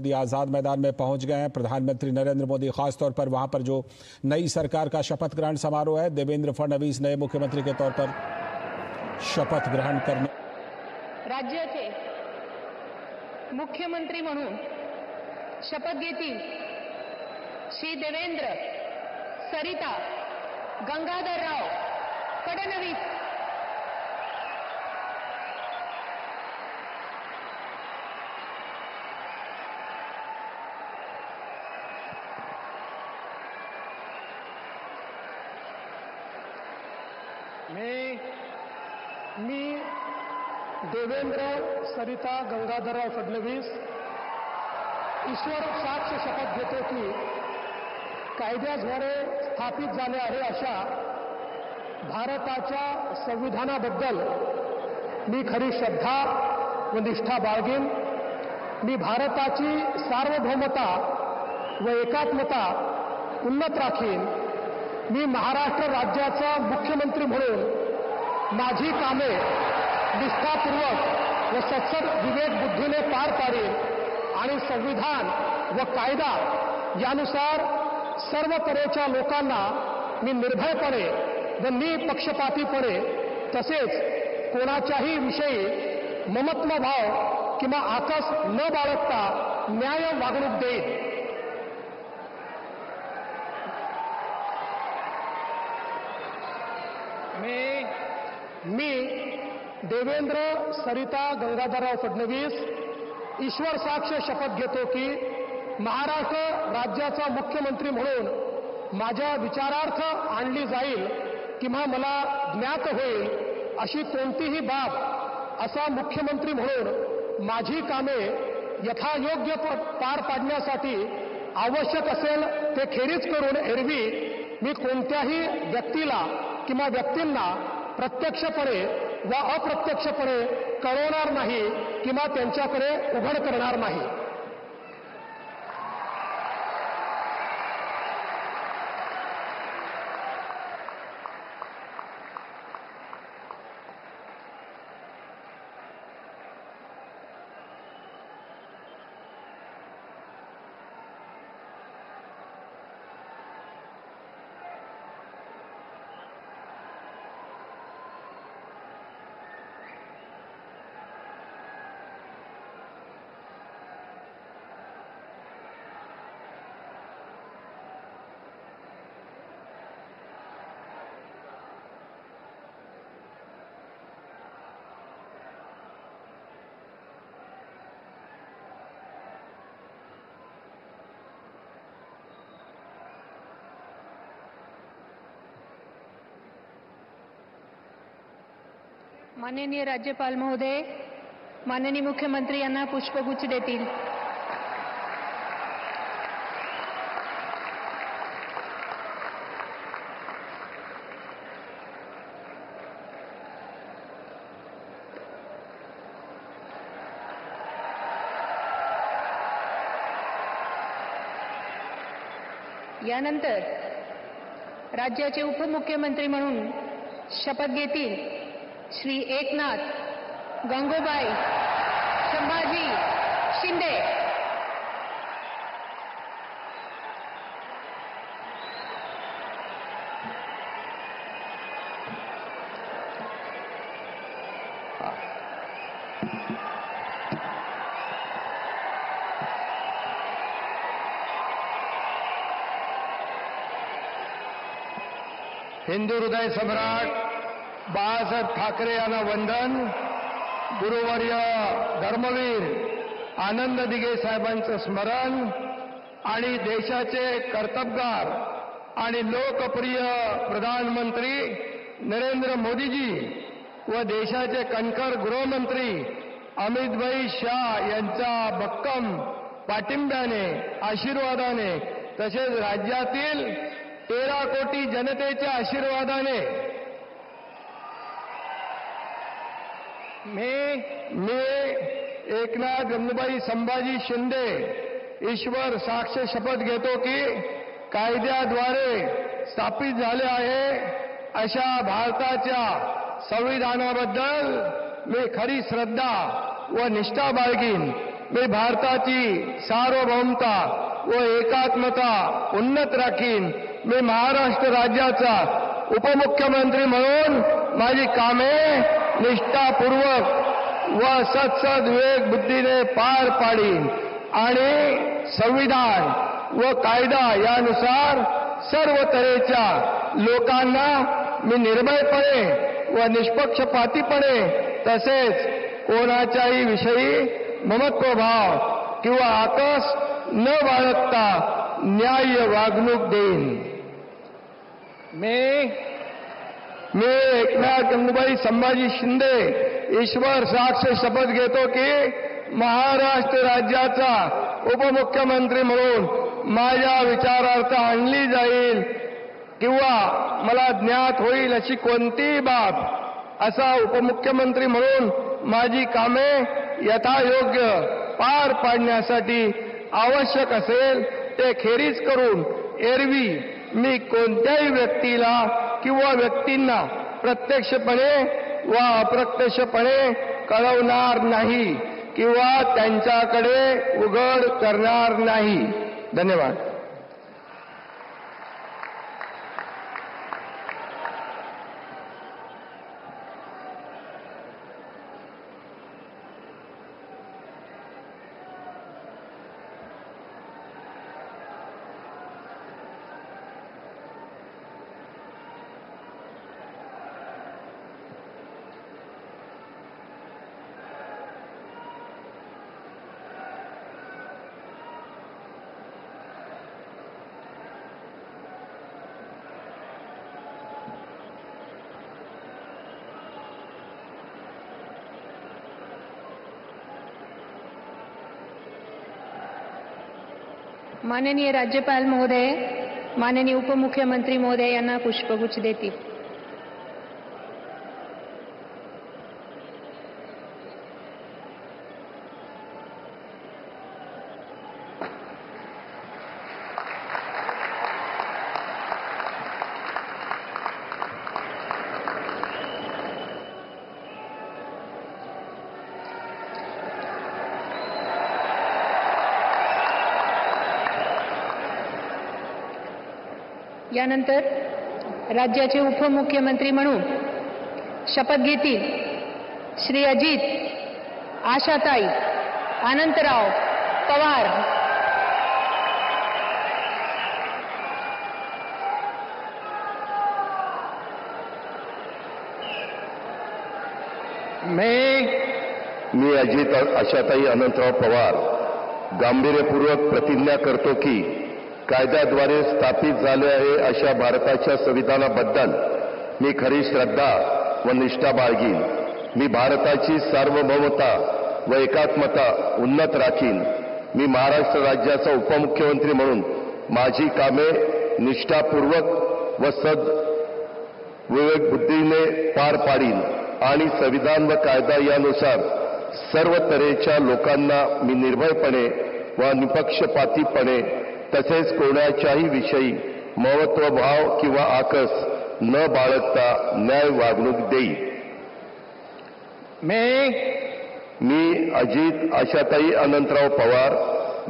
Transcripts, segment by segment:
मोदी आजाद मैदान में पहुंच गए हैं। प्रधानमंत्री नरेंद्र मोदी खासतौर पर वहां पर जो नई सरकार का शपथ ग्रहण समारोह है, देवेंद्र फडणवीस नए मुख्यमंत्री के तौर पर शपथ ग्रहण करने राज्याचे मुख्यमंत्री म्हणून शपथ घेतील श्री देवेंद्र सरिता गंगाधरराव फडणवीस। मी देवेंद्र सरिता गंगाधरराव फडणवीस ईश्वर साक्ष शपथ घेतो की कायद्याद्वारे स्थापित झाले आहे अशा भारताच्या संविधानाबद्दल मी खरी श्रद्धा व निष्ठा बाळगेन। मी भारताची सार्वभौमता व एकात्मता उन्नत राखीन। मी महाराष्ट्र राज्याचा मुख्यमंत्री म्हणून माझी कामे निष्ठापूर्वक व सत्सद विवेक बुद्धीने पार पाडेन आणि संविधान व कायदा यानुसार सर्व तऱ्हेच्या लोकांना मी निर्भयपणे व निपक्षपातीपणे तसेच कोणाच्याही विषयी ममत्व भाव किंवा आकस न बाळगता न्याय वागणूक देईन। मी देवेंद्र सरिता गंगाधरराव फडणवीस ईश्वर साक्ष शपथ घेतो की महाराष्ट्र राज्याचा मुख्यमंत्री म्हणून माझ्या विचारार्थ आणली जाईल किंवा मला ज्ञात होईल अशी कोणतीही बाब असा मुख्यमंत्री म्हणून माझी कामे यथायोग्य पार पाडण्यासाठी आवश्यक असेल ते खेरीज करून एरवी मी कोणत्याही व्यक्तीला किंवा व्यक्तींना प्रत्यक्षपणे व अप्रत्यक्षपणे कळवणार नाही किंवा त्यांच्याकडे उघड करणार नाही। माननीय राज्यपाल महोदय माननीय मुख्यमंत्री यांना पुष्पगुच्छ देतील। यानंतर राज्याचे उपमुख्यमंत्री म्हणून शपथ घेतील श्री एकनाथ गंगूबाई संभाजी शिंदे। हिंदू हृदय सम्राट बाळासाहेब ठाकरे यांना वंदन। गुरुवर्य धर्मवीर आनंद दिघे साहेबांचं स्मरण आणि देशाचे कर्तबगार आणि लोकप्रिय प्रधानमंत्री नरेंद्र मोदीजी व देशाचे कणखर गृहमंत्री अमितभाई शाह यांच्या भक्कम पाठिंब्याने आशीर्वादाने तसेच राज्यातील 13 कोटी जनतेच्या आशीर्वादाने मी एकनाथ गंगूबाई संभाजी शिंदे ईश्वर साक्ष शपथ घेतो की कायद्याद्वारे स्थापित झाले आहे अशा भारताच्या संविधानाबद्दल मी खरी श्रद्धा व निष्ठा बाळगीन। मी भारताची सार्वभौमता व एकात्मता उन्नत राखीन. मी महाराष्ट्र राज्याचा उपमुख्यमंत्री म्हणून माझी कामे निष्ठापूर्वक व सत्सद विवेक बुद्धीने पार पाडीन आणि संविधान व कायदा यानुसार सर्व तऱ्हेच्या लोकांना मी निर्भयपणे व निष्पक्षपातीपणे तसेच कोणाच्याही विषयी ममत्वभाव किंवा आकस न बाळगता न्याय्य वागणूक देईन. मी एकनाथ गंगूबाई संभाजी शिंदे ईश्वर साक्ष शपथ घेतो की महाराष्ट्र राज्याचा उपमुख्यमंत्री म्हणून माझ्या विचारार्थ आणली जाईल किंवा मला ज्ञात होईल अशी कोणतीही बाब असा उपमुख्यमंत्री म्हणून माझी कामे यथायोग्य पार पाडण्यासाठी आवश्यक असेल ते खेरीज करून एरवी मी कोणत्याही व्यक्तीला किंवा व्यक्तींना प्रत्यक्षपणे व अप्रत्यक्षपणे कळवणार नाही किंवा त्यांच्याकडे उघड करणार नाही. धन्यवाद. माननीय राज्यपाल महोदय, माननीय उपमुख्यमंत्री महोदय यांना पुष्पगुच्छ देतील. यानंतर राज्याचे उपमुख्यमंत्री म्हणून शपथ घेतील श्री अजित आशाताई अनंतराव पवार. मी अजित आशाताई अनंतराव पवार गांभीर्यपूर्वक प्रतिज्ञा करतो की कायद्याद्वारे स्थापित झाले आहे अशा भारताच्या संविधानाबद्दल मी खरी श्रद्धा व निष्ठा बाळगीन. मी भारताची सार्वभौमता व एकात्मता उन्नत राखीन. मी महाराष्ट्र राज्याचा उपमुख्यमंत्री म्हणून माझी कामे निष्ठापूर्वक व विवेक बुद्धीने पार पाडीन आणि संविधान व कायदा यानुसार सर्व तऱ्हेच्या लोकांना मी निर्भयपणे व निपक्षपातीपणे तसेच कोणाच्याही विषयी महत्वभाव किंवा आकस न बाळगता न्याय वागणूक देईल. मी अजित आशाताई अनंतराव पवार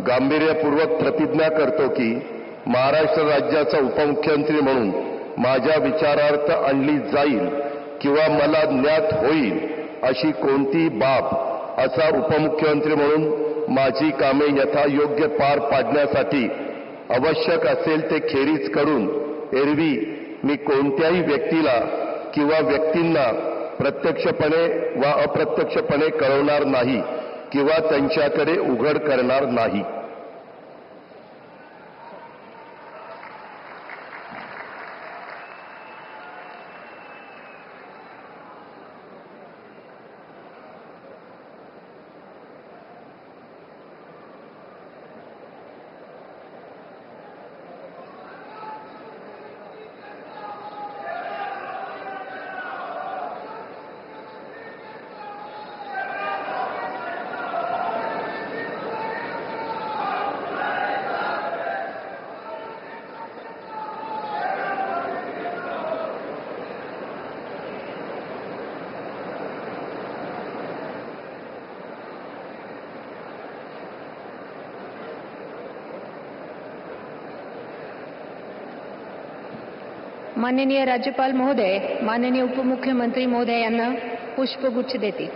गांभीर्यपूर्वक प्रतिज्ञा करतो की महाराष्ट्र राज्याचा उपमुख्यमंत्री म्हणून माझ्या विचारार्थ आणली जाईल किंवा मला ज्ञात होईल अशी कोणती बाब असा उपमुख्यमंत्री म्हणून माझी कामे यथायोग्य पार पाडण्यासाठी आवश्यक असेल ते खेरीज करून एरवी मी कोणत्याही व्यक्तीला किंवा व्यक्तींना प्रत्यक्षपणे वा अप्रत्यक्षपणे कळवणार नाही किंवा त्यांच्याकडे उघड करणार नाही. माननीय राज्यपाल महोदय, माननीय उपमुख्यमंत्री महोदय यांना पुष्पगुच्छ देतील.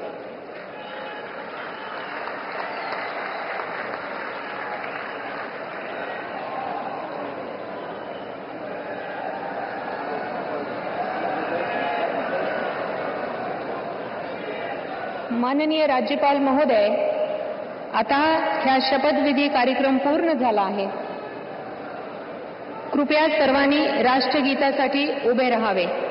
माननीय राज्यपाल महोदय, आता ह्या शपथविधी कार्यक्रम पूर्ण झाला आहे. कृपया सर्वांनी राष्ट्रगीतासाठी उभे राहावे.